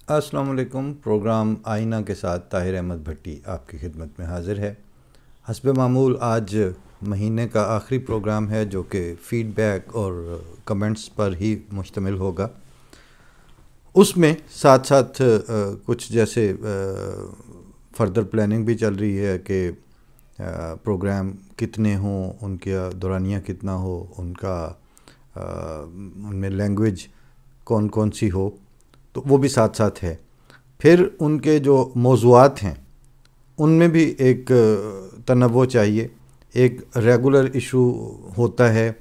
السلام علیکم۔ پروگرام آئینہ کے ساتھ طاہر احمد بھٹی آپ کی خدمت میں حاضر ہے۔ حسب معمول آج مہینے کا آخری پروگرام ہے جو کہ فیڈ بیک اور کمنٹس پر ہی مشتمل ہوگا۔ اس میں ساتھ ساتھ کچھ جیسے فردر پلاننگ بھی چل رہی ہے کہ پروگرام کتنے ہوں، ان کا دورانیہ کتنا ہو، ان میں لینگویج کون کون سی ہو، تو وہ بھی ساتھ ساتھ ہے۔ پھر ان کے جو موضوعات ہیں ان میں بھی ایک تنوع چاہیے۔ ایک ریگولر ایشو ہوتا ہے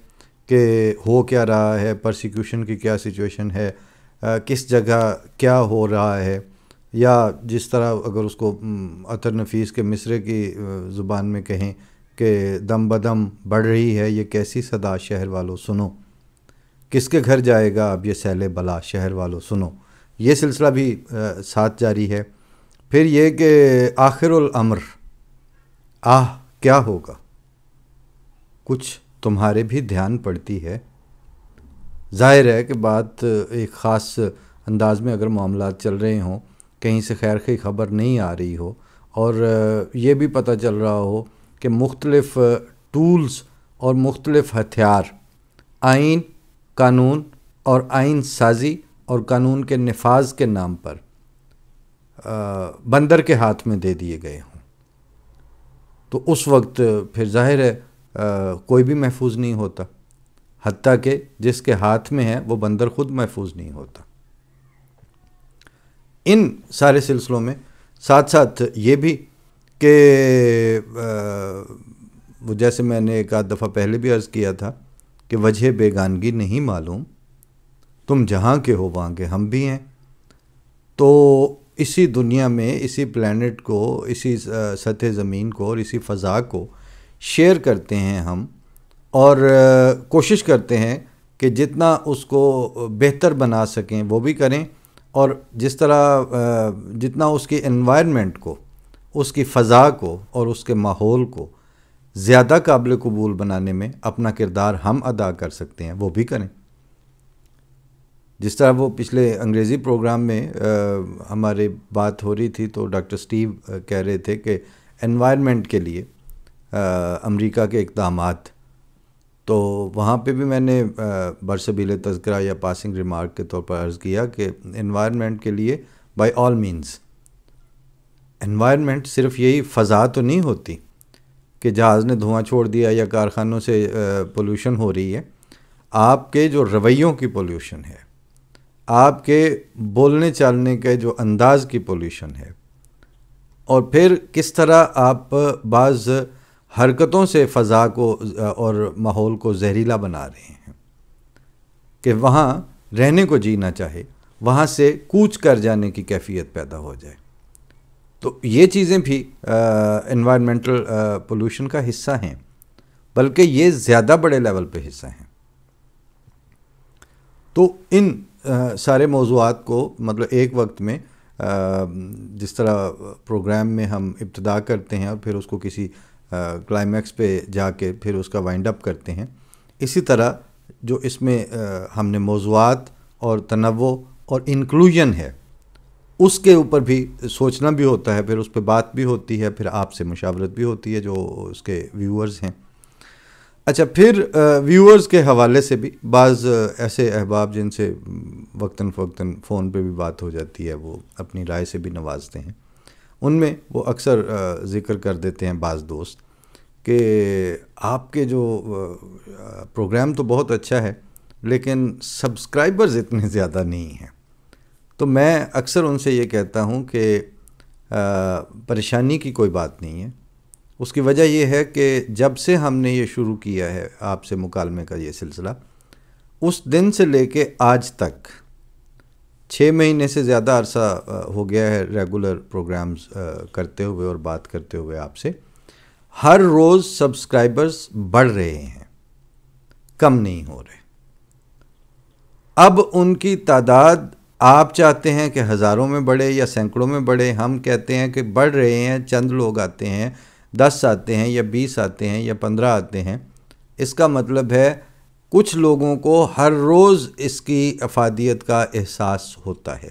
کہ ہو کیا رہا ہے، پرسیکیوشن کی کیا سچویشن ہے، کس جگہ کیا ہو رہا ہے، یا جس طرح اگر اس کو عطر نفیس کے مصرے کی زبان میں کہیں کہ دم بدم بڑھ رہی ہے یہ کیسی صدا شہر والوں سنو، کس کے گھر جائے گا اب یہ سیل بلا شہر والوں سنو، یہ سلسلہ بھی ساتھ جاری ہے۔ پھر یہ کہ آخر الامر کیا ہوگا، کچھ تمہارے بھی دھیان پڑتی ہے۔ ظاہر ہے کہ بات ایک خاص انداز میں اگر معاملات چل رہے ہوں، کہیں سے خیر کی خبر نہیں آ رہی ہو، اور یہ بھی پتہ چل رہا ہو کہ مختلف ٹولز اور مختلف ہتھیار آئین، قانون اور آئین سازی اور قانون کے نفاذ کے نام پر بندر کے ہاتھ میں دے دیے گئے ہوں، تو اس وقت پھر ظاہر ہے کوئی بھی محفوظ نہیں ہوتا، حتیٰ کہ جس کے ہاتھ میں ہے وہ بندر خود محفوظ نہیں ہوتا۔ ان سارے سلسلوں میں ساتھ ساتھ یہ بھی کہ وہ جیسے میں نے ایک آدھ دفعہ پہلے بھی عرض کیا تھا کہ وجہ بیگانگی نہیں معلوم، تم جہاں کے ہو وہاں کے ہم بھی ہیں۔ تو اسی دنیا میں، اسی پلانٹ کو، اسی سطح زمین کو اور اسی فضا کو شیئر کرتے ہیں ہم، اور کوشش کرتے ہیں کہ جتنا اس کو بہتر بنا سکیں وہ بھی کریں، اور جس طرح جتنا اس کی انوائرمنٹ کو، اس کی فضا کو اور اس کے ماحول کو زیادہ قابل قبول بنانے میں اپنا کردار ہم ادا کر سکتے ہیں وہ بھی کریں۔ جس طرح وہ پچھلے انگریزی پروگرام میں ہماری بات ہو رہی تھی تو ڈاکٹر سٹیو کہہ رہے تھے کہ انوائرمنٹ کے لیے امریکہ کے اقدامات، تو وہاں پہ بھی میں نے برسبیل تذکرہ یا پاسنگ ریمارک کے طور پر عرض کیا کہ انوائرمنٹ کے لیے بائی آل مینز، انوائرمنٹ صرف یہی فضا تو نہیں ہوتی کہ جہاز نے دھواں چھوڑ دیا یا کارخانوں سے پولوشن ہو رہی ہے، آپ کے جو رویوں کی پولوشن ہے، آپ کے بولنے چالنے کے جو انداز کی پولوشن ہے، اور پھر کس طرح آپ بعض حرکتوں سے فضا کو اور ماحول کو زہریلا بنا رہے ہیں کہ وہاں رہنے کو جی نہ چاہے، وہاں سے کوچ کر جانے کی کیفیت پیدا ہو جائے۔ تو یہ چیزیں بھی انوائرمنٹل پولوشن کا حصہ ہیں، بلکہ یہ زیادہ بڑے لیول پہ حصہ ہیں۔ تو ان سارے موضوعات کو مطلب ایک وقت میں جس طرح پروگرام میں ہم ابتدا کرتے ہیں اور پھر اس کو کسی کلائمیکس پہ جا کے پھر اس کا وائنڈ اپ کرتے ہیں، اسی طرح جو اس میں ہم نے موضوعات اور تنوع اور انکلوژن ہے اس کے اوپر بھی سوچنا بھی ہوتا ہے، پھر اس پہ بات بھی ہوتی ہے، پھر آپ سے مشاورت بھی ہوتی ہے جو اس کے ویورز ہیں۔ اچھا، پھر ویورز کے حوالے سے بھی بعض ایسے احباب جن سے وقتاً فوقتاً فون پہ بھی بات ہو جاتی ہے، وہ اپنی رائے سے بھی نوازتے ہیں۔ ان میں وہ اکثر ذکر کر دیتے ہیں بعض دوست کہ آپ کے جو پروگرام تو بہت اچھا ہے لیکن سبسکرائبرز اتنے زیادہ نہیں ہیں۔ تو میں اکثر ان سے یہ کہتا ہوں کہ پریشانی کی کوئی بات نہیں ہے، اس کی وجہ یہ ہے کہ جب سے ہم نے یہ شروع کیا ہے آپ سے مکالمے کا یہ سلسلہ، اس دن سے لے کے آج تک 6 مہینے سے زیادہ عرصہ ہو گیا ہے ریگولر پروگرامز کرتے ہوئے اور بات کرتے ہوئے آپ سے، ہر روز سبسکرائبرز بڑھ رہے ہیں، کم نہیں ہو رہے۔ اب ان کی تعداد آپ چاہتے ہیں کہ ہزاروں میں بڑھے یا سینکڑوں میں بڑھے، ہم کہتے ہیں کہ بڑھ رہے ہیں، چند لوگ آتے ہیں، 10 آتے ہیں یا 20 آتے ہیں یا 15 آتے ہیں، اس کا مطلب ہے کچھ لوگوں کو ہر روز اس کی افادیت کا احساس ہوتا ہے۔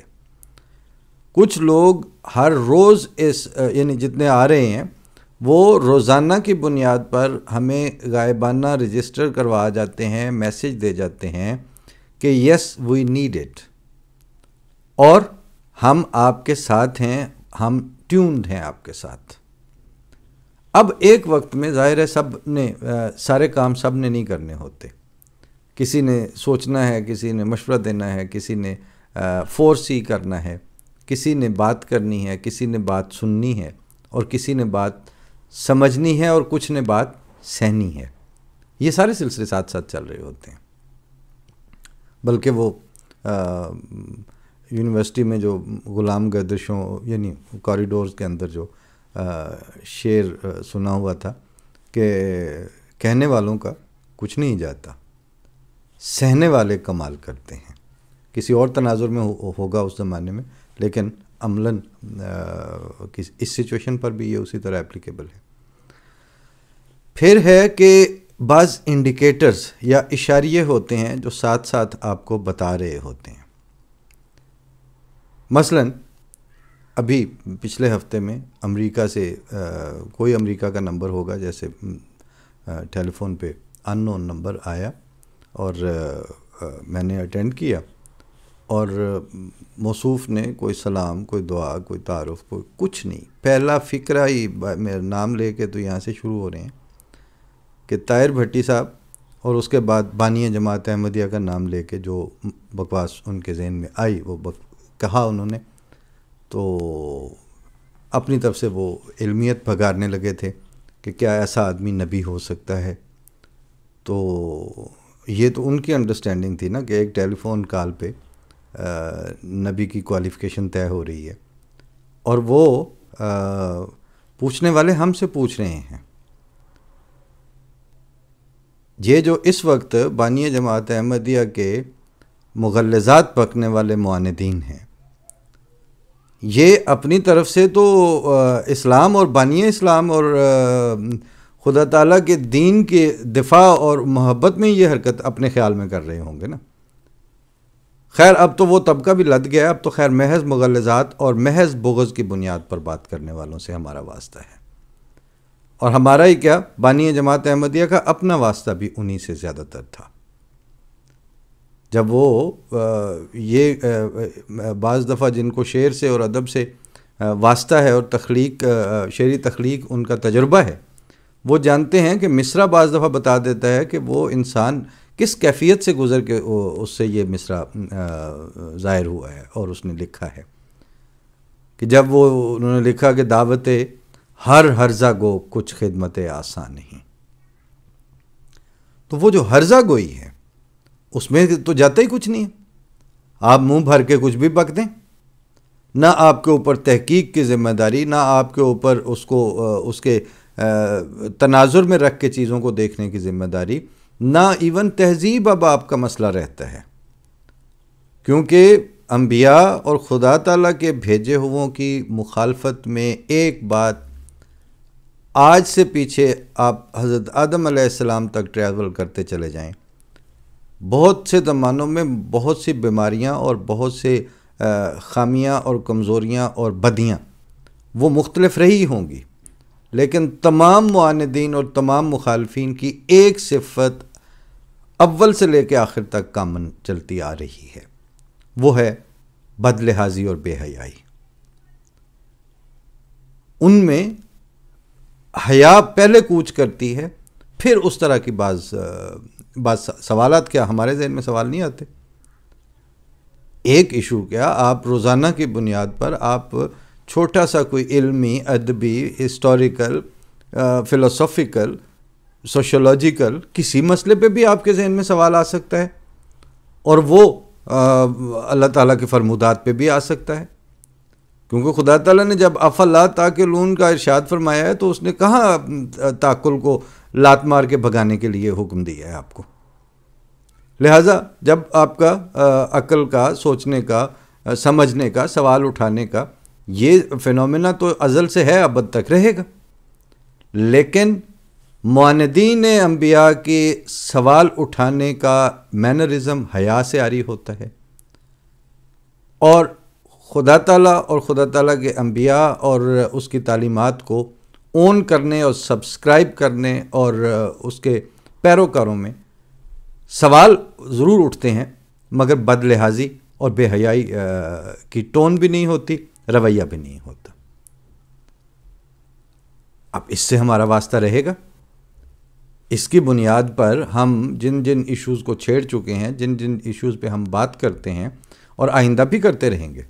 کچھ لوگ ہر روز یعنی جتنے آ رہے ہیں وہ روزانہ کی بنیاد پر ہمیں غائبانہ رجسٹر کروا جاتے ہیں، میسج دے جاتے ہیں کہ یس وی نیڈ اٹ، اور ہم آپ کے ساتھ ہیں، ہم ٹیونڈ ہیں آپ کے ساتھ۔ اب ایک وقت میں ظاہر ہے سارے کام سب نے نہیں کرنے ہوتے، کسی نے سوچنا ہے، کسی نے مشورہ دینا ہے، کسی نے فورسی کرنا ہے، کسی نے بات کرنی ہے، کسی نے بات سننی ہے، اور کسی نے بات سمجھنی ہے، اور کچھ نے بات سہنی ہے۔ یہ سارے سلسلے ساتھ ساتھ چل رہے ہوتے ہیں۔ بلکہ وہ یونیورسٹی میں جو غلام گردشوں یعنی کوریڈورز کے اندر جو شعر سنا ہوا تھا کہ کہنے والوں کا کچھ نہیں جاتا، سہنے والے کمال کرتے ہیں، کسی اور تناظر میں ہوگا اس زمانے میں، لیکن عملاً اس سچویشن پر بھی یہ اسی طرح اپلیکیبل ہے۔ پھر ہے کہ بعض انڈیکیٹرز یا اشاریے ہوتے ہیں جو ساتھ ساتھ آپ کو بتا رہے ہوتے ہیں۔ مثلاً ابھی پچھلے ہفتے میں امریکہ سے کوئی امریکہ کا نمبر ہوگا، جیسے ٹیلی فون پہ ان نون نمبر آیا، اور میں نے اٹینڈ کیا، اور موصوف نے کوئی سلام، کوئی دعا، کوئی تعارف، کوئی کچھ نہیں، پہلا فقرہ ہی میرا نام لے کے تو یہاں سے شروع ہو رہے ہیں کہ طاہر بھٹی صاحب، اور اس کے بعد بانی جماعت احمدیہ کا نام لے کے جو بکواس ان کے ذہن میں آئی وہ کہا انہوں نے، تو اپنی طرف سے وہ علمیت بھگارنے لگے تھے کہ کیا ایسا آدمی نبی ہو سکتا ہے۔ تو یہ تو ان کی انڈرسٹینڈنگ تھی نا کہ ایک ٹیلی فون کال پہ نبی کی کوالیفیکیشن طے ہو رہی ہے، اور وہ پوچھنے والے ہم سے پوچھ رہے ہیں۔ یہ جو اس وقت بانی جماعت احمدیہ کے مغلظات پکنے والے معاندین ہیں، یہ اپنی طرف سے تو اسلام اور بانی اسلام اور خدا تعالیٰ کے دین کے دفاع اور محبت میں یہ حرکت اپنے خیال میں کر رہے ہوں گے نا۔ خیر اب تو وہ طبقہ بھی لد گیا، اب تو خیر محض مغلظات اور محض بغض کی بنیاد پر بات کرنے والوں سے ہمارا واسطہ ہے، اور ہمارا ہی کیا، بانی جماعت احمدیہ کا اپنا واسطہ بھی انہی سے زیادہ تر تھا۔ جب وہ یہ بعض دفعہ جن کو شعر سے اور ادب سے واسطہ ہے اور تخلیق، شعری تخلیق ان کا تجربہ ہے، وہ جانتے ہیں کہ مصرع بعض دفعہ بتا دیتا ہے کہ وہ انسان کس کیفیت سے گزر کے اس سے یہ مصرع ظاہر ہوا ہے اور اس نے لکھا ہے، کہ جب وہ انہوں نے لکھا کہ دعوت ہر ہرزہ گو کچھ خدمت آسان نہیں، تو وہ جو ہرزہ گوئی ہے اس میں تو جاتا ہی کچھ نہیں ہے، آپ منہ بھر کے کچھ بھی بک دیں، نہ آپ کے اوپر تحقیق کی ذمہ داری، نہ آپ کے اوپر اس کے تناظر میں رکھ کے چیزوں کو دیکھنے کی ذمہ داری، نہ ایون تہذیب اب آپ کا مسئلہ رہتا ہے، کیونکہ انبیاء اور خدا تعالیٰ کے بھیجے ہوئوں کی مخالفت میں ایک بات، آج سے پیچھے آپ حضرت آدم علیہ السلام تک ٹریول کرتے چلے جائیں، بہت سے زمانوں میں بہت سی بیماریاں اور بہت سے خامیاں اور کمزوریاں اور بدیاں وہ مختلف رہی ہوں گی، لیکن تمام معاندین اور تمام مخالفین کی ایک صفت اول سے لے کے آخر تک کامن چلتی آ رہی ہے، وہ ہے بد لحاظی اور بے حیائی۔ ان میں حیا پہلے کوچ کرتی ہے، پھر اس طرح کی بعض سوالات، کیا ہمارے ذہن میں سوال نہیں آتے؟ ایک ایشو کیا، آپ روزانہ کی بنیاد پر آپ چھوٹا سا کوئی علمی، ادبی، ہسٹوریکل، فلسافیکل، سوشولوجیکل کسی مسئلے پہ بھی آپ کے ذہن میں سوال آ سکتا ہے، اور وہ اللہ تعالیٰ کے فرمودات پہ بھی آ سکتا ہے، کیونکہ خدا تعالیٰ نے جب افلا تاکلون کا ارشاد فرمایا ہے تو اس نے کہاں تاکل کو لات مار کے بھگانے کے لیے حکم دیا ہے آپ کو؟ لہٰذا جب آپ کا عقل کا، سوچنے کا، سمجھنے کا، سوال اٹھانے کا یہ فینومینا تو ازل سے ہے، ابد تک رہے گا، لیکن معاندین انبیاء کے سوال اٹھانے کا مینرزم حیا سے عاری ہوتا ہے، اور خدا تعالیٰ اور خدا تعالیٰ کے انبیاء اور اس کی تعلیمات کو اون کرنے اور سبسکرائب کرنے اور اس کے پیروکاروں میں سوال ضرور اٹھتے ہیں، مگر بد لحاظی اور بے حیائی کی ٹون بھی نہیں ہوتی، رویہ بھی نہیں ہوتا۔ اب اس سے ہمارا واسطہ رہے گا؟ اس کی بنیاد پر ہم جن جن ایشوز کو چھیڑ چکے ہیں، جن جن ایشوز پہ ہم بات کرتے ہیں اور آئندہ بھی کرتے رہیں گے،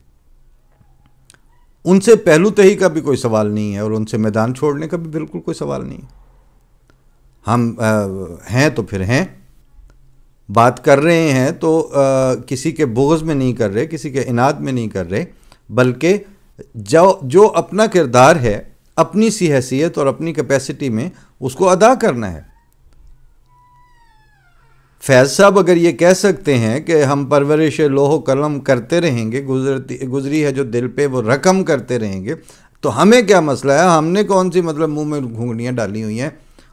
ان سے پہلو تہی کا بھی کوئی سوال نہیں ہے اور ان سے میدان چھوڑنے کا بھی بالکل کوئی سوال نہیں ہے۔ ہم ہیں تو پھر ہیں، بات کر رہے ہیں تو کسی کے بغض میں نہیں کر رہے، کسی کے عناد میں نہیں کر رہے، بلکہ جو اپنا کردار ہے اپنی سی حیثیت اور اپنی کیپیسٹی میں اس کو ادا کرنا ہے۔ فیض صاحب اگر یہ کہہ سکتے ہیں کہ ہم پرورش لوح و قلم کرتے رہیں گے، گزری ہے جو دل پہ وہ رقم کرتے رہیں گے، تو ہمیں کیا مسئلہ ہے؟ ہم نے کون سی منہ میں گھونگھڑیاں ڈالی ہوئی ہیں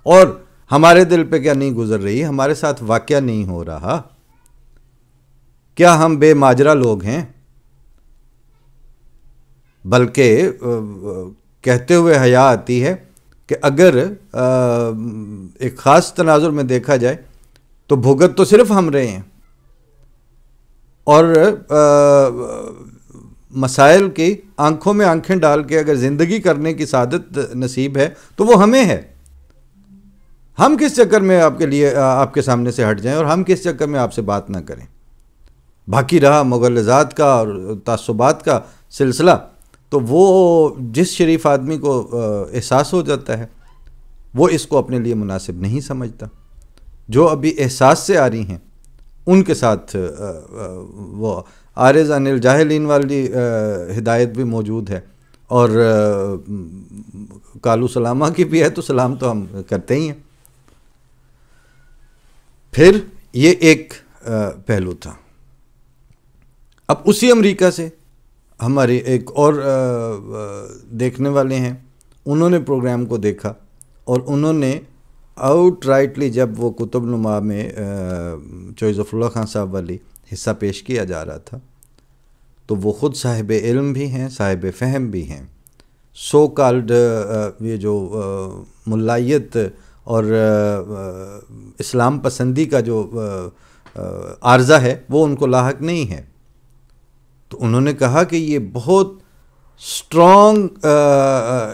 اور ہمارے دل پہ کیا نہیں گزر رہی، ہمارے ساتھ واقعہ نہیں ہو رہا؟ کیا ہم بے ماجرا لوگ ہیں؟ بلکہ کہتے ہوئے حیا آتی ہے کہ اگر ایک خاص تناظر میں دیکھا جائے تو بھگت تو صرف ہم رہے ہیں، اور مسائل کی آنکھوں میں آنکھیں ڈال کے اگر زندگی کرنے کی سعادت نصیب ہے تو وہ ہمیں ہے۔ ہم کس چکر میں آپ کے سامنے سے ہٹ جائیں اور ہم کس چکر میں آپ سے بات نہ کریں؟ باقی رہا مغلظات کا اور تعصبات کا سلسلہ، تو وہ جس شریف آدمی کو احساس ہو جاتا ہے وہ اس کو اپنے لیے مناسب نہیں سمجھتا۔ جو ابھی احساس سے آ رہی ہیں ان کے ساتھ وہ عارض عن الجاہلین والی ہدایت بھی موجود ہے، اور کالو سلامہ کی بھی ہے، تو سلام تو ہم کرتے ہی ہیں۔ پھر یہ ایک پہلو تھا۔ اب اسی امریکہ سے ہمارے ایک اور دیکھنے والے ہیں، انہوں نے پروگرام کو دیکھا اور انہوں نے آؤٹ رائٹلی، جب وہ کتب نما میں چوائس آف اللہ خان صاحب والی حصہ پیش کیا جا رہا تھا، تو وہ خود صاحب علم بھی ہیں، صاحب فہم بھی ہیں، سو کالڈ یہ جو ملائیت اور اسلام پسندی کا جو عارضہ ہے وہ ان کو لاحق نہیں ہے۔ تو انہوں نے کہا کہ یہ بہت سٹرونگ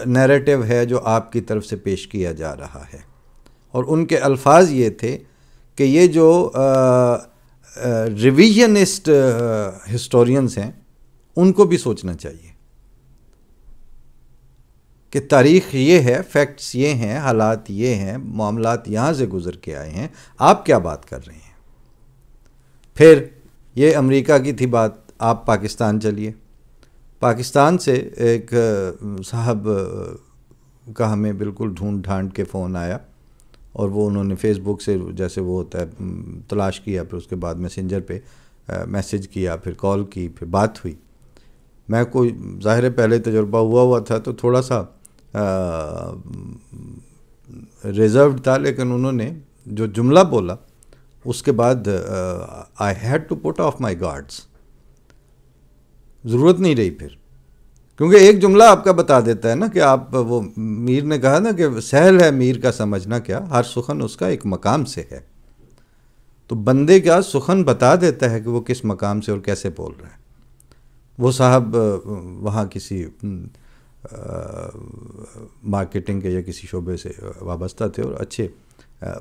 نیریٹو ہے جو آپ کی طرف سے پیش کیا جا رہا ہے، اور ان کے الفاظ یہ تھے کہ یہ جو ریویژنسٹ ہسٹورینز ہیں ان کو بھی سوچنا چاہیے کہ تاریخ یہ ہے، فیکٹس یہ ہیں، حالات یہ ہیں، معاملات یہاں سے گزر کے آئے ہیں، آپ کیا بات کر رہے ہیں؟ پھر یہ امریکہ کی تھی بات، آپ پاکستان چلیے۔ پاکستان سے ایک صاحب کا ہمیں بالکل ڈھونڈ ڈھانڈ کے فون آیا، اور وہ انہوں نے فیس بک سے جیسے وہ ہوتا ہے تلاش کیا، پھر اس کے بعد میسنجر پہ میسج کیا، پھر کال کی، پھر بات ہوئی۔ میں کوئی ظاہر پہلے تجربہ ہوا تھا تو تھوڑا سا ریزروڈ تھا، لیکن انہوں نے جو جملہ بولا اس کے بعد I had to put off my guards, ضرورت نہیں رہی پھر، کیونکہ ایک جملہ آپ کا بتا دیتا ہے نا کہ آپ، وہ میر نے کہا نا کہ سہل ہے میر کا سمجھنا کیا، ہر سخن اس کا ایک مقام سے ہے، تو بندے کا سخن بتا دیتا ہے کہ وہ کس مقام سے اور کیسے بول رہا ہے۔ وہ صاحب وہاں کسی مارکیٹنگ کے یا کسی شعبے سے وابستہ تھے اور اچھے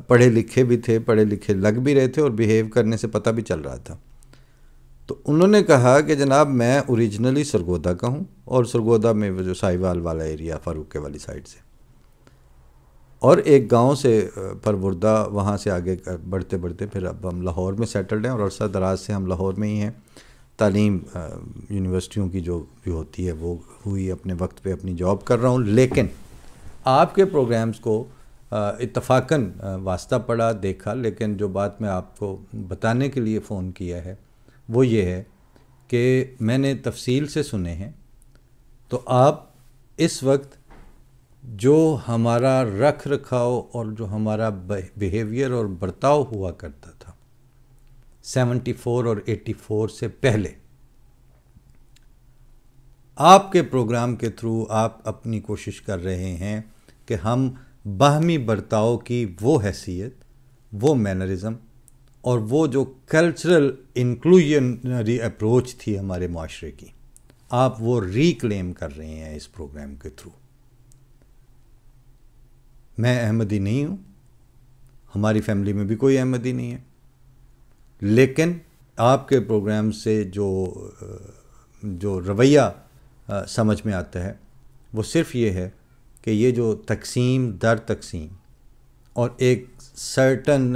پڑھے لکھے بھی تھے، پڑھے لکھے لگ بھی رہے تھے، اور بیہیو کرنے سے پتہ بھی چل رہا تھا۔ تو انہوں نے کہا کہ جناب میں اوریجنلی سرگودا کا ہوں، اور سرگودا میں جو سائیوال والا ایریا فاروق والی سائڈ سے، اور ایک گاؤں سے پروردہ، وہاں سے آگے بڑھتے بڑھتے پھر اب ہم لاہور میں سیٹلڈ ہیں، اور عرصہ دراز سے ہم لاہور میں ہی ہیں۔ تعلیم یونیورسٹیوں کی جو بھی ہوتی ہے وہ ہوئی، اپنے وقت پہ اپنی جاب کر رہا ہوں، لیکن آپ کے پروگرامز کو اتفاقاً واسطہ پڑا، دیکھا، لیکن جو بات میں آپ کو بتانے کے لیے فون کیا ہے وہ یہ ہے کہ میں نے تفصیل سے سنے ہیں، تو آپ اس وقت جو ہمارا رکھ رکھاؤ اور جو ہمارا بیہیویئر اور برتاؤ ہوا کرتا تھا 74 اور 84 سے پہلے، آپ کے پروگرام کے تھرو آپ اپنی کوشش کر رہے ہیں کہ ہم باہمی برتاؤ کی وہ حیثیت، وہ مینرزم اور وہ جو کلچرل انکلوژنری اپروچ تھی ہمارے معاشرے کی، آپ وہ ریکلیم کر رہے ہیں اس پروگرام کے تھرو۔ میں احمدی نہیں ہوں، ہماری فیملی میں بھی کوئی احمدی نہیں ہے، لیکن آپ کے پروگرام سے جو رویہ سمجھ میں آتا ہے وہ صرف یہ ہے کہ یہ جو تقسیم در تقسیم اور ایک سرٹن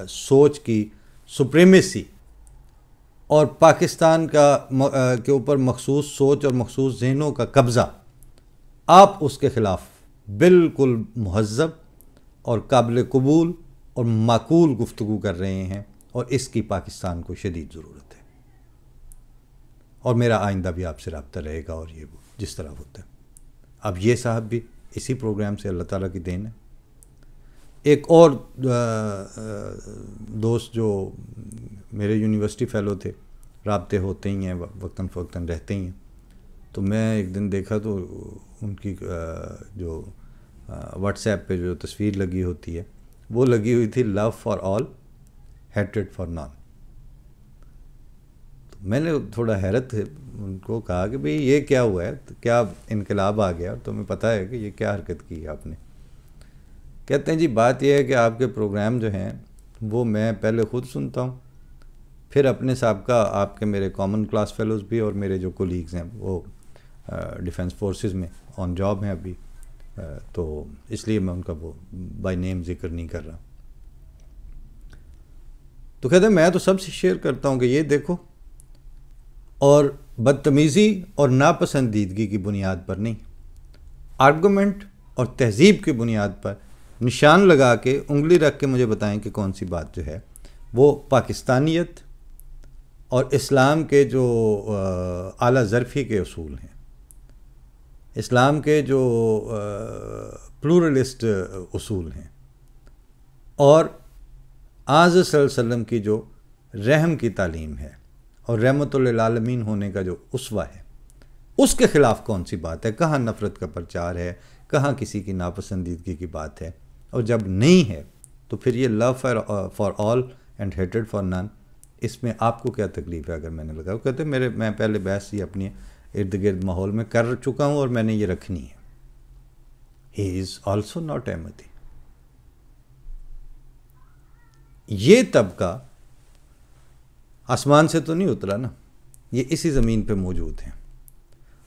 سوچ کی سپریمیسی اور پاکستان کے اوپر مخصوص سوچ اور مخصوص ذہنوں کا قبضہ، آپ اس کے خلاف بالکل مہذب اور قابل قبول اور معقول گفتگو کر رہے ہیں، اور اس کی پاکستان کو شدید ضرورت ہے، اور میرا آئندہ بھی آپ سے رابطہ رہے گا، اور یہ جس طرح ہوتا ہے۔ اب یہ صاحب بھی اسی پروگرام سے اللہ تعالیٰ کی دین ہے۔ ایک اور دوست جو میرے یونیورسٹی فیلو تھے، رابطے ہوتے ہی ہیں، وقتاً فوقتاً رہتے ہی ہیں، تو میں ایک دن دیکھا تو ان کی جو واٹس ایپ پہ جو تصویر لگی ہوتی ہے وہ لگی ہوئی تھی love for all, hatred for none. تو میں نے تھوڑا حیرت ان کو کہا کہ بھئی یہ کیا ہوا ہے، کیا انقلاب آ گیا، اور تمہیں پتہ ہے کہ یہ کیا حرکت کی ہے آپ نے؟ کہتے ہیں جی بات یہ ہے کہ آپ کے پروگرام جو ہیں وہ میں پہلے خود سنتا ہوں، پھر اپنے سابقہ آپ کے میرے کامن کلاس فیلوز بھی اور میرے جو کولیگز ہیں وہ ڈیفنس فورسز میں آن جاب ہیں ابھی، تو اس لیے میں ان کا وہ بائی نیم ذکر نہیں کر رہا۔ تو کہتے ہیں میں تو سب سے شیئر کرتا ہوں کہ یہ دیکھو، اور بدتمیزی اور ناپسندیدگی کی بنیاد پر نہیں، آرگومنٹ اور تہذیب کی بنیاد پر نشان لگا کے انگلی رکھ کے مجھے بتائیں کہ کون سی بات جو ہے وہ پاکستانیت اور اسلام کے جو اعلیٰ ظرفی کے اصول ہیں، اسلام کے جو پلورلسٹ اصول ہیں، اور آج صلی اللہ علیہ وسلم کی جو رحم کی تعلیم ہے اور رحمت للعالمین ہونے کا جو اسوہ ہے، اس کے خلاف کون سی بات ہے؟ کہاں نفرت کا پرچار ہے؟ کہاں کسی کی ناپسندیدگی کی بات ہے؟ اور جب نہیں ہے تو پھر یہ love for all and hatred for none, اس میں آپ کو کیا تکلیف ہے اگر میں نے لگا؟ وہ کہتے ہیں میں پہلے بحث ہی اپنی ارد گرد ماحول میں کر چکا ہوں اور میں نے یہ رکھنی ہے۔ ہی از آلسو ناٹ احمدی۔ یہ طبقہ آسمان سے تو نہیں اترا نا، یہ اسی زمین پہ موجود ہیں۔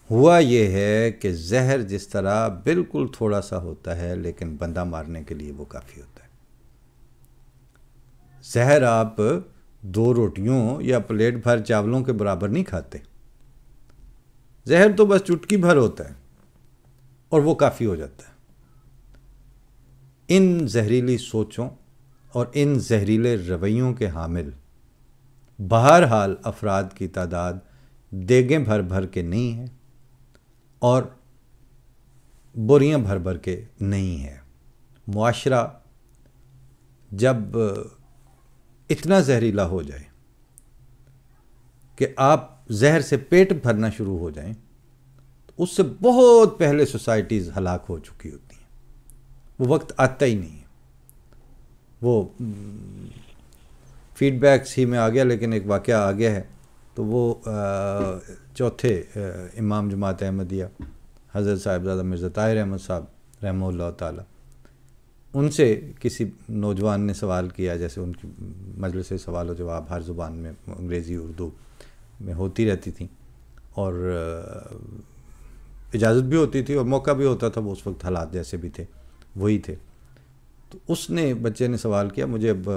ہوا یہ ہے کہ زہر جس طرح بالکل تھوڑا سا ہوتا ہے لیکن بندہ مارنے کے لیے وہ کافی ہوتا ہے۔ زہر آپ 2 روٹیوں یا پلیٹ بھر چاولوں کے برابر نہیں کھاتے، زہر تو بس چٹکی بھر ہوتا ہے اور وہ کافی ہو جاتا ہے۔ ان زہریلی سوچوں اور ان زہریلے رویوں کے حامل بہرحال افراد کی تعداد دیگیں بھر بھر کے نہیں ہے اور بوریاں بھر بھر کے نہیں ہے۔ معاشرہ جب اتنا زہریلا ہو جائے کہ آپ زہر سے پیٹ بھرنا شروع ہو جائیں تو اس سے بہت پہلے سوسائٹیز ہلاک ہو چکی ہوتی ہیں، وہ وقت آتا ہی نہیں ہے۔ وہ فیڈ بیکس ہی میں آ گیا، لیکن ایک واقعہ آ گیا ہے، تو وہ چوتھے امام جماعت احمدیہ حضرت صاحبزادہ مرزا طاہر احمد صاحب رحمہ اللہ تعالی، ان سے کسی نوجوان نے سوال کیا، جیسے ان کی مجلس سوال و جواب ہر زبان میں، انگریزی اردو میں ہوتی رہتی تھیں، اور اجازت بھی ہوتی تھی اور موقع بھی ہوتا تھا، وہ اس وقت حالات جیسے بھی تھے وہی تھے۔ تو اس نے بچے نے سوال کیا، مجھے اب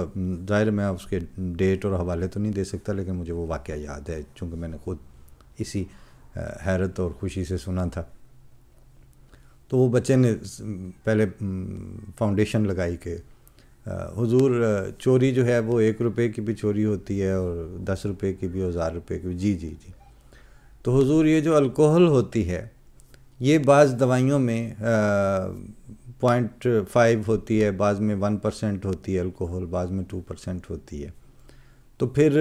ظاہر میں اس کے ڈیٹ اور حوالے تو نہیں دے سکتا، لیکن مجھے وہ واقعہ یاد ہے چونکہ میں نے خود اسی حیرت اور خوشی سے سنا تھا۔ تو وہ بچے نے پہلے فاؤنڈیشن لگائی کہ حضور چوری جو ہے وہ 1 روپے کی بھی چوری ہوتی ہے اور 10 روپے کی بھی اور 1000 روپے کی بھی۔ جی جی جی۔ تو حضور یہ جو الکوہل ہوتی ہے یہ بعض دوائیوں میں 0.5 ہوتی ہے، بعض میں 1% ہوتی ہے الکوہل، بعض میں 2% ہوتی ہے۔ تو پھر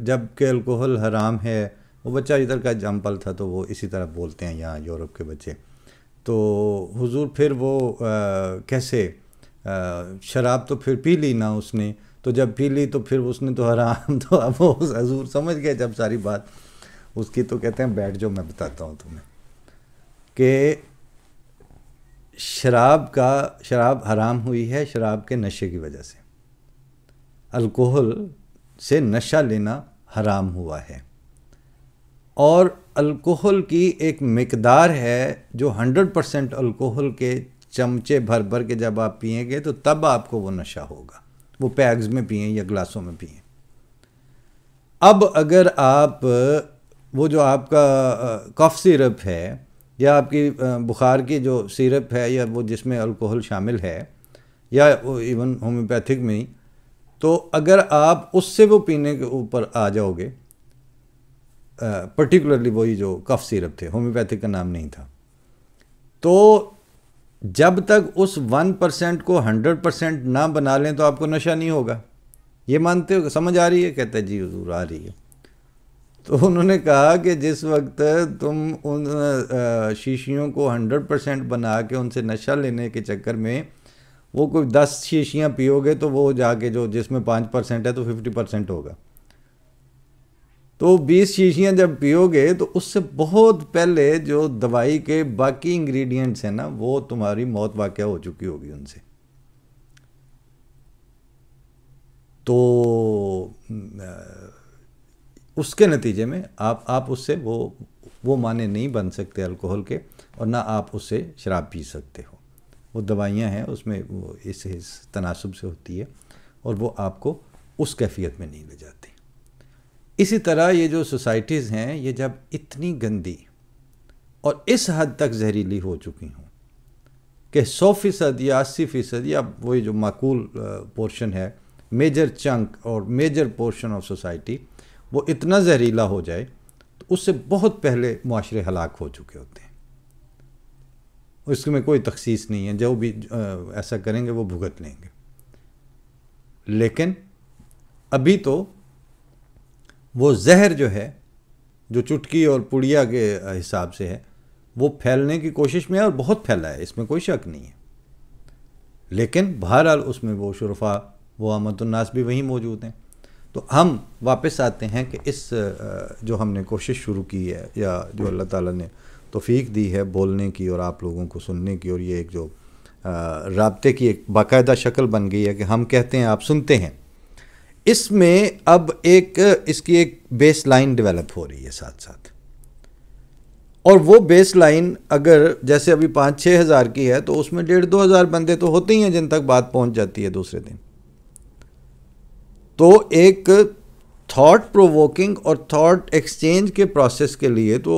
جب کہ الکوہل حرام ہے وہ بچہ ادھر کا جامپل تھا تو وہ اسی طرح بولتے ہیں یہاں یورپ کے بچے. تو حضور پھر وہ کیسے شراب تو پھر پی لی نا اس نے, تو جب پی لی تو پھر اس نے تو حرام, تو اب وہ حضور سمجھ گئے جب ساری بات اس کی, تو کہتے ہیں بیٹھ جو میں بتاتا ہوں تمہیں کہ شراب حرام ہوئی ہے شراب کے نشے کی وجہ سے. الکوہل سے نشہ لینا حرام ہوا ہے, اور الکوہل کی ایک مقدار ہے جو 100% الکوہل کے چمچے بھر بھر کے جب آپ پئیں گے تو تب آپ کو وہ نشہ ہوگا, وہ پیگز میں پئیں یا گلاسوں میں پئیں. اب اگر آپ وہ جو آپ کا کف سیرپ ہے یا آپ کی بخار کی جو سیرپ ہے یا وہ جس میں الکوہل شامل ہے یا ایون ہومیوپیتھک میں ہی, تو اگر آپ اس سے وہ پینے کے اوپر آ جاؤ گے, پرٹیکولرلی وہی جو کف سیرپ تھے, ہومیوپیتھک کا نام نہیں تھا, تو جب تک اس 1% کو 100% نہ بنا لیں تو آپ کو نشہ نہیں ہوگا. یہ مانتے ہو؟ سمجھ آ رہی ہے؟ کہتے ہیں جی حضور آ رہی ہے. تو انہوں نے کہا کہ جس وقت تم ان شیشیوں کو 100% بنا کے ان سے نشہ لینے کے چکر میں وہ کوئی 10 شیشیاں پیو گے تو وہ جا کے جو جس میں 5% ہے تو 50% ہوگا. تو 20 شیشیاں جب پیو گے تو اس سے بہت پہلے جو دوائی کے باقی انگریڈینٹس ہیں نا وہ تمہاری موت واقع ہو چکی ہوگی ان سے. تو اس کے نتیجے میں آپ اس سے وہ معنی نہیں بن سکتے الکوہل کے, اور نہ آپ اس سے شراب پی سکتے ہو. وہ دوائیاں ہیں اس میں وہ اس تناسب سے ہوتی ہے اور وہ آپ کو اس کیفیت میں نہیں لے جاتی. اسی طرح یہ جو سوسائٹیز ہیں یہ جب اتنی گندی اور اس حد تک زہریلی ہو چکی ہوں کہ 100% یا 80% یا وہی جو معقول پورشن ہے, میجر چنک اور میجر پورشن آف سوسائٹی وہ اتنا زہریلا ہو جائے تو اس سے بہت پہلے معاشرے ہلاک ہو چکے ہوتے ہیں. اس میں کوئی تخصیص نہیں ہے, جو بھی ایسا کریں گے وہ بھگت لیں گے. لیکن ابھی تو وہ زہر جو ہے جو چٹکی اور پڑیا کے حساب سے ہے وہ پھیلنے کی کوشش میں ہے, اور بہت پھیلا ہے, اس میں کوئی شک نہیں ہے. لیکن بہرحال اس میں وہ شرفا وہ عامت الناس بھی وہیں موجود ہیں. تو ہم واپس آتے ہیں کہ اس جو ہم نے کوشش شروع کی ہے یا جو اللہ تعالیٰ نے توفیق دی ہے بولنے کی اور آپ لوگوں کو سننے کی, اور یہ ایک جو رابطے کی ایک باقاعدہ شکل بن گئی ہے کہ ہم کہتے ہیں آپ سنتے ہیں, اس میں اب اس کی ایک بیس لائن ڈیولپ ہو رہی ہے ساتھ ساتھ. اور وہ بیس لائن اگر جیسے ابھی 5-6 ہزار کی ہے تو اس میں 1,500-2 ہزار بندے تو ہوتے ہی ہیں جن تک بات پہنچ جاتی ہے دوسرے دن. تو ایک تھاٹ پرووکنگ اور تھاٹ ایکسچینج کے پروسیس کے لیے تو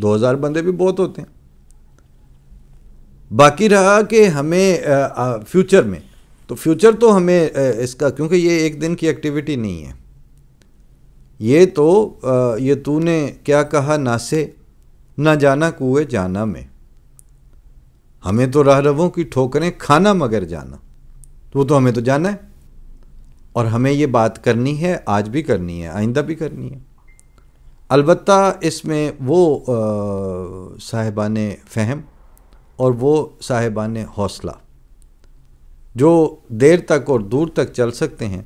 2,000 بندے بھی بہت ہوتے ہیں. باقی رہا کہ ہمیں فیوچر میں, تو فیوچر تو ہمیں اس کا, کیونکہ یہ ایک دن کی ایکٹیویٹی نہیں ہے, یہ تو نے کیا کہا ناسے نہ جانا کوئے جانا میں, ہمیں تو راہ رہوں کی ٹھوکریں کھانا مگر جانا. وہ تو ہمیں تو جانا ہے, اور ہمیں یہ بات کرنی ہے, آج بھی کرنی ہے, آئندہ بھی کرنی ہے. البتہ اس میں وہ صاحبان فہم اور وہ صاحبان حوصلہ جو دیر تک اور دور تک چل سکتے ہیں,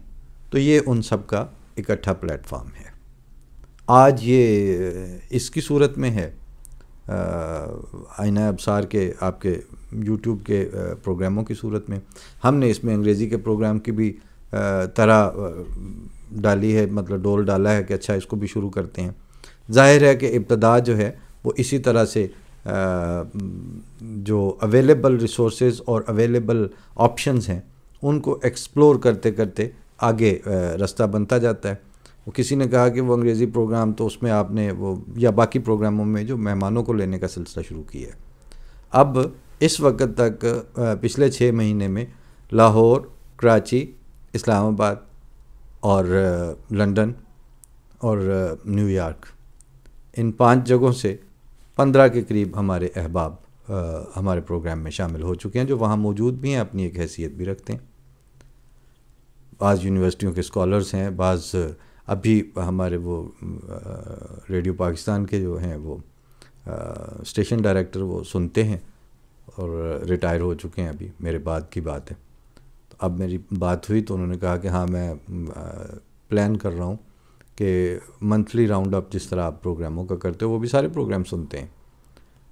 تو یہ ان سب کا اکٹھا پلیٹ فارم ہے. آج یہ اس کی صورت میں ہے, آئینہ ابصار کے آپ کے یوٹیوب کے پروگراموں کی صورت میں. ہم نے اس میں انگریزی کے پروگرام کی بھی طرح ڈالی ہے, مطلب ڈول ڈالا ہے کہ اچھا اس کو بھی شروع کرتے ہیں. ظاہر ہے کہ ابتدا جو ہے وہ اسی طرح سے جو اویلیبل ریسورسز اور اویلیبل آپشنز ہیں ان کو ایکسپلور کرتے کرتے آگے رستہ بنتا جاتا ہے. وہ کسی نے کہا کہ وہ انگریزی پروگرام تو اس میں آپ نے وہ یا باقی پروگراموں میں جو مہمانوں کو لینے کا سلسلہ شروع کیا ہے. اب اس وقت تک پچھلے 6 مہینے میں لاہور, کراچی, اسلام آباد اور لندن اور نیو یارک, ان 5 جگہوں سے 15 کے قریب ہمارے احباب ہمارے پروگرام میں شامل ہو چکے ہیں, جو وہاں موجود بھی ہیں, اپنی ایک حیثیت بھی رکھتے ہیں. بعض یونیورسٹیوں کے اسکالرز ہیں, بعض ابھی ہمارے وہ ریڈیو پاکستان کے جو ہیں وہ اسٹیشن ڈائریکٹر وہ سنتے ہیں اور ریٹائر ہو چکے ہیں، ابھی میرے بعد کی بات ہے. تو اب میری بات ہوئی تو انہوں نے کہا کہ ہاں میں پلان کر رہا ہوں کہ منتھلی راؤنڈ اپ جس طرح آپ پروگراموں کا کرتے ہو وہ بھی سارے پروگرام سنتے ہیں.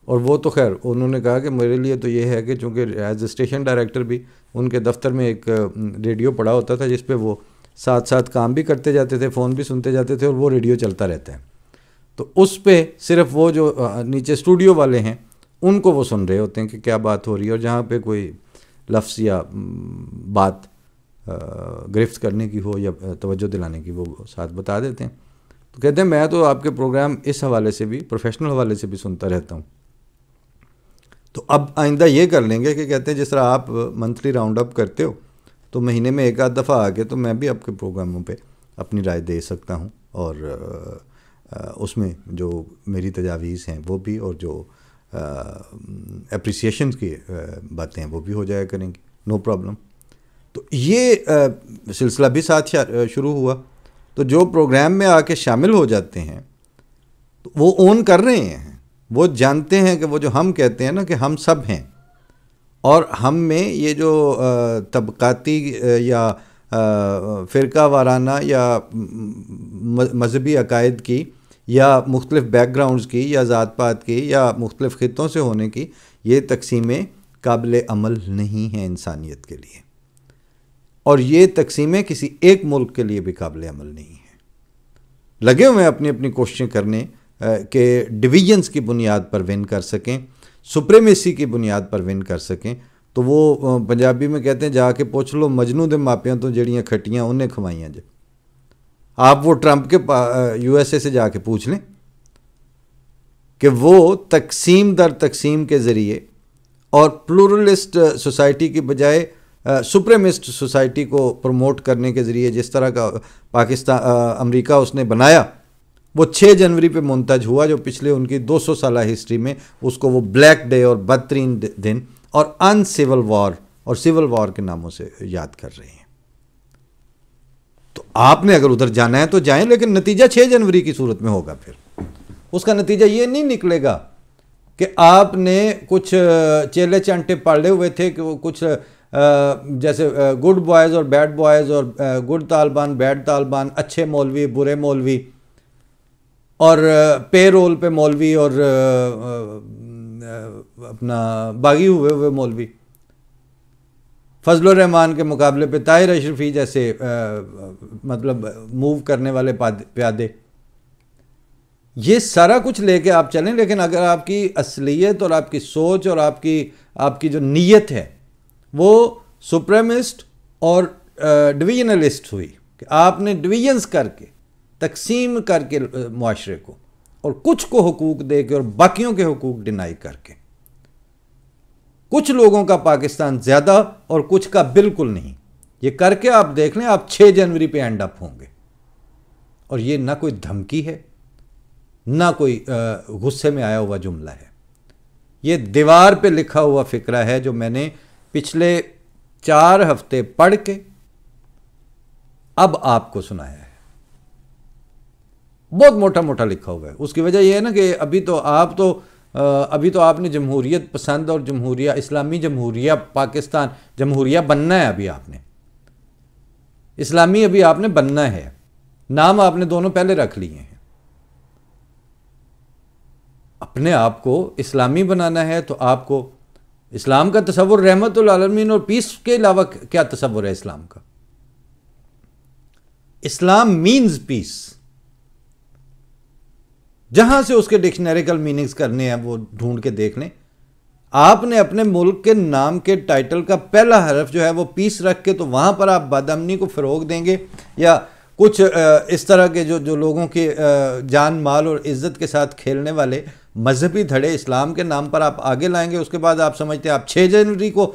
اور وہ تو خیر انہوں نے کہا کہ میرے لیے تو یہ ہے کہ چونکہ ایز اے اسٹیشن ڈائریکٹر بھی ان کے دفتر میں ایک ریڈیو پڑا ہوتا تھا جس پہ وہ ساتھ ساتھ کام بھی کرتے جاتے تھے، فون بھی سنتے جاتے تھے، اور وہ ریڈیو چلتا رہتا ہے. تو اس پہ صرف وہ جو نیچے اسٹوڈیو والے ہیں ان کو وہ سن رہے ہوتے ہیں کہ کیا بات ہو رہی ہے، اور جہاں پہ کوئی لفظ یا بات گرفت کرنے کی ہو یا توجہ دلانے کی وہ ساتھ بتا دیتے ہیں. تو کہتے ہیں میں تو آپ کے پروگرام اس حوالے سے بھی، پروفیشنل حوالے سے بھی سنتا رہتا ہوں. تو اب آئندہ یہ کر لیں گے کہ کہتے ہیں جس طرح آپ منتھلی راؤنڈ اپ کرتے ہو تو مہینے میں ایک آدھ دفعہ آ کے تو میں بھی آپ کے پروگراموں پہ اپنی رائے دے سکتا ہوں، اور اس میں جو میری تجاویز ہیں وہ بھی، اور جو اپریسیشن کی باتیں ہیں وہ بھی ہو جایا کریں گی، نو پرابلم. تو یہ سلسلہ بھی ساتھ شروع ہوا. تو جو پروگرام میں آ کے شامل ہو جاتے ہیں تو وہ اون کر رہے ہیں، وہ جانتے ہیں کہ وہ جو ہم کہتے ہیں نا کہ ہم سب ہیں، اور ہم میں یہ جو طبقاتی یا فرقہ وارانہ یا مذہبی عقائد کی یا مختلف بیک گراؤنڈز کی یا ذات پات کی یا مختلف خطوں سے ہونے کی یہ تقسیمیں قابل عمل نہیں ہیں انسانیت کے لیے، اور یہ تقسیمیں کسی ایک ملک کے لیے بھی قابل عمل نہیں ہیں. لگے ہوئے ہیں اپنی اپنی کوششیں کرنے کہ ڈویژنز کی بنیاد پر ون کر سکیں، سپریمیسی کی بنیاد پر ون کر سکیں. تو وہ پنجابی میں کہتے ہیں جا کے پوچھ لو مجنو دے ماپیاں تو جڑیاں کھٹیاں انہیں کھوائیاں جے. آپ وہ ٹرمپ کے یو ایس اے سے جا کے پوچھ لیں کہ وہ تقسیم در تقسیم کے ذریعے اور پلورلسٹ سوسائٹی کی بجائے سپریمسٹ سوسائٹی کو پروموٹ کرنے کے ذریعے جس طرح کا امریکہ اس نے بنایا، وہ 6 جنوری پہ منتج ہوا، جو پچھلے ان کی 200 سالہ ہسٹری میں اس کو وہ بلیک ڈے اور بدترین دن اور ان سول وار اور سول وار کے ناموں سے یاد کر رہے ہیں. تو آپ نے اگر ادھر جانا ہے تو جائیں، لیکن نتیجہ 6 جنوری کی صورت میں ہوگا. پھر اس کا نتیجہ یہ نہیں نکلے گا کہ آپ نے کچھ چیلے چانٹے پالے ہوئے تھے کہ وہ کچھ جیسے گڈ بوائز اور بیڈ بوائز اور گڈ طالبان بیڈ طالبان، اچھے مولوی برے مولوی، اور پے رول پہ مولوی اور اپنا باغی ہوئے مولوی، فضل الرحمان کے مقابلے پہ طاہر اشرفی جیسے مطلب موو کرنے والے پیادے. یہ سارا کچھ لے کے آپ چلیں، لیکن اگر آپ کی اصلیت اور آپ کی سوچ اور آپ کی جو نیت ہے وہ سپریمسٹ اور ڈویژنلسٹ ہوئی کہ آپ نے ڈویژنز کر کے تقسیم کر کے معاشرے کو، اور کچھ کو حقوق دے کے اور باقیوں کے حقوق ڈینائی کر کے، کچھ لوگوں کا پاکستان زیادہ اور کچھ کا بالکل نہیں، یہ کر کے آپ دیکھ لیں آپ 6 جنوری پہ اینڈ اپ ہوں گے. اور یہ نہ کوئی دھمکی ہے نہ کوئی غصے میں آیا ہوا جملہ ہے، یہ دیوار پہ لکھا ہوا فقرہ ہے جو میں نے پچھلے 4 ہفتے پڑھ کے اب آپ کو سنایا ہے. بہت موٹا موٹا لکھا ہوا ہے. اس کی وجہ یہ ہے نا کہ ابھی تو آپ نے جمہوریت پسند اور جمہوریہ اسلامی جمہوریہ پاکستان جمہوریہ بننا ہے. ابھی آپ نے اسلامی ابھی آپ نے بننا ہے، نام آپ نے دونوں پہلے رکھ لیے ہیں. اپنے آپ کو اسلامی بنانا ہے تو آپ کو اسلام کا تصور رحمت للعالمین اور پیس کے علاوہ کیا تصور ہے اسلام کا؟ اسلام مینز پیس. جہاں سے اس کے ڈکشنریکل میننگز کرنے ہیں وہ ڈھونڈ کے دیکھ لیں. آپ نے اپنے ملک کے نام کے ٹائٹل کا پہلا حرف جو ہے وہ پیس رکھ کے تو وہاں پر آپ بد امنی کو فروغ دیں گے، یا کچھ اس طرح کے جو لوگوں کے جان مال اور عزت کے ساتھ کھیلنے والے مذہبی دھڑے اسلام کے نام پر آپ آگے لائیں گے. اس کے بعد آپ سمجھتے ہیں آپ 6 جنوری کو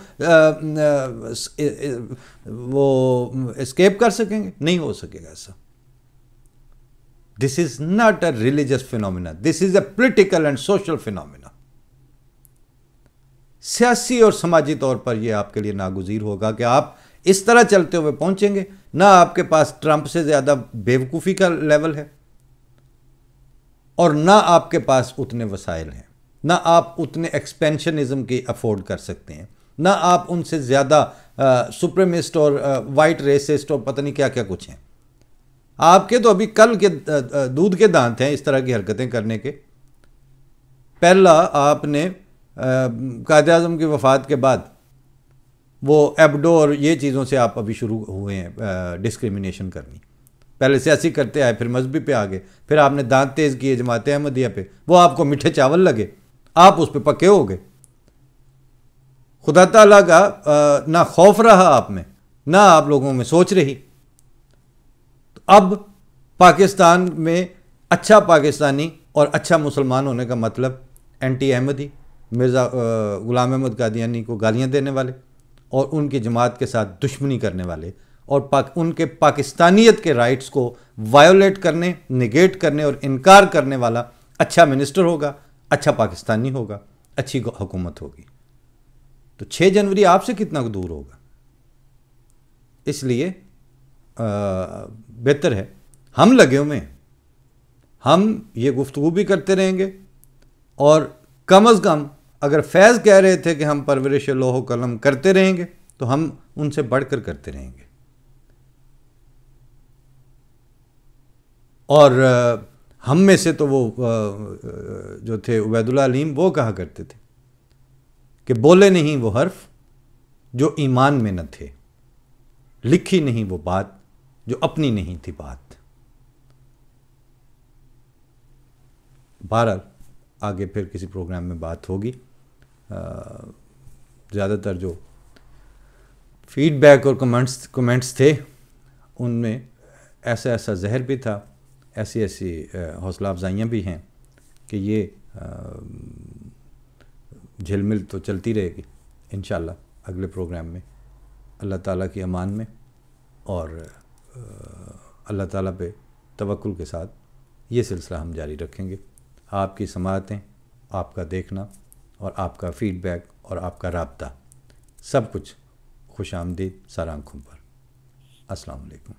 وہ اسکیپ کر سکیں گے؟ نہیں ہو سکے گا ایسا. This is not a religious phenomena. This is a political and social phenomena. سیاسی اور سماجی طور پر یہ آپ کے لیے ناگزیر ہوگا کہ آپ اس طرح چلتے ہوئے پہنچیں گے نہ آپ کے پاس ٹرمپ سے زیادہ بیوقوفی کا لیول ہے، اور نہ آپ کے پاس اتنے وسائل ہیں، نہ آپ اتنے ایکسپینشنزم کی افورڈ کر سکتے ہیں، نہ آپ ان سے زیادہ سپریمسٹ اور وائٹ ریسسٹ اور پتہ نہیں کیا کیا کچھ ہیں۔ آپ کے تو ابھی کل کے دودھ کے دانت ہیں اس طرح کی حرکتیں کرنے کے۔ پہلا آپ نے قائد اعظم کی وفات کے بعد وہ ایبڈو اور یہ چیزوں سے آپ ابھی شروع ہوئے ہیں ڈسکریمنیشن کرنی۔ پہلے سیاسی کرتے آئے، پھر مذہبی پہ آگے، پھر آپ نے دانت تیز کیے جماعت احمدیہ پہ، وہ آپ کو میٹھے چاول لگے، آپ اس پہ پکے ہو گئے۔ خدا تعالیٰ کا نہ خوف رہا آپ میں، نہ آپ لوگوں میں سوچ رہی۔ اب پاکستان میں اچھا پاکستانی اور اچھا مسلمان ہونے کا مطلب اینٹی احمدی، مرزا غلام احمد قادیانی کو گالیاں دینے والے اور ان کی جماعت کے ساتھ دشمنی کرنے والے اور ان کے پاکستانیت کے رائٹس کو وائیولیٹ کرنے، نگیٹ کرنے اور انکار کرنے والا اچھا منسٹر ہوگا، اچھا پاکستانی ہوگا، اچھی حکومت ہوگی۔ تو 6 جنوری آپ سے کتنا دور ہوگا؟ اس لیے بہتر ہے ہم لگے ہوئے ہیں، ہم یہ گفتگو بھی کرتے رہیں گے، اور کم از کم اگر فیض کہہ رہے تھے کہ ہم پرورش لوح و قلم کرتے رہیں گے تو ہم ان سے بڑھ کر کرتے رہیں گے۔ اور ہم میں سے تو وہ جو تھے عبید اللہ علیم، وہ کہا کرتے تھے کہ بولے نہیں وہ حرف جو ایمان میں نہ تھے، لکھی نہیں وہ بات جو اپنی نہیں تھی بات۔ بہرحال آگے پھر کسی پروگرام میں بات ہوگی۔ زیادہ تر جو فیڈ بیک اور کمنٹس تھے ان میں ایسا زہر بھی تھا، ایسی حوصلہ افزائیاں بھی ہیں کہ یہ جھل مل تو چلتی رہے گی انشاءاللہ اگلے پروگرام میں، اللہ تعالیٰ کی امان میں اور اللہ تعالیٰ پہ توکل کے ساتھ یہ سلسلہ ہم جاری رکھیں گے۔ آپ کی سماعتیں، آپ کا دیکھنا اور آپ کا فیڈ بیک اور آپ کا رابطہ، سب کچھ خوش آمدید سر آنکھوں پر۔ السلام علیکم۔